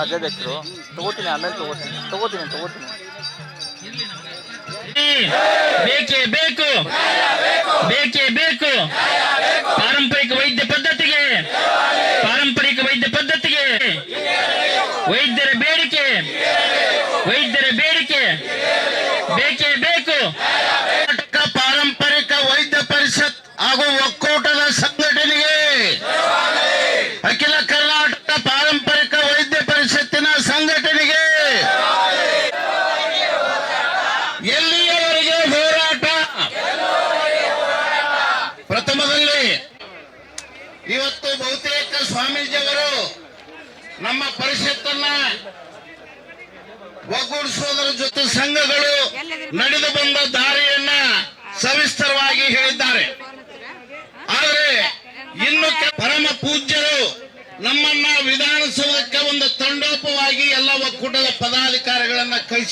ರಾಜ್ಯಾಧ್ಯಕ್ಷರು ತಗೋತೀನಿ, ಆಮೇಲೆ ತಗೋತೀನಿ. ಬೇಕೇ ಬೇಕು ಪಾರಂಪರಿಕ ವೈದ್ಯ ಪದ್ಧತಿಗೆ ವೈದ್ಯರ ಬೇಡಿಕೆ ಬೇಕೇ ಬೇಕು. ಕರ್ನಾಟಕ ಪಾರಂಪರಿಕ ವೈದ್ಯ ಪರಿಷತ್ ಹಾಗೂ ಒಕ್ಕೂಟದ ಸಂಘಟನೆಗೆ, ಅಖಿಲ ಕರ್ನಾಟಕ ಪಾರಂಪರಿಕ ವೈದ್ಯ ಪರಿಷತ್ತಿನ ಸಂಘಟನೆಗೆ ಎಲ್ಲಿಯವರೆಗೆ ಹೋರಾಟ. ಪ್ರಥಮದಲ್ಲಿ ಇವತ್ತು ಬಹುತೇಕ ಸ್ವಾಮೀಜಿಯವರು ನಮ್ಮ ಪರಿಷತ್ತನ್ನ ಒಗ್ಗೂಡಿಸುವುದರ ಜೊತೆ ಸಂಘಗಳು ನಡೆದು ಬಂದ ದಾರಿಯನ್ನ ಸವಿಸ್ತರವಾಗಿ ಹೇಳಿದ್ದಾರೆ. ಆದರೆ ಇನ್ನು ಪರಮ ಪೂಜ್ಯರು ನಮ್ಮನ್ನ ವಿಧಾನಸೌಧಕ್ಕೆ ಒಂದು ತಂಡೋಪವಾಗಿ ಎಲ್ಲ ಒಕ್ಕೂಟದ ಪದಾಧಿಕಾರಿಗಳನ್ನ ಕಳಿಸಿ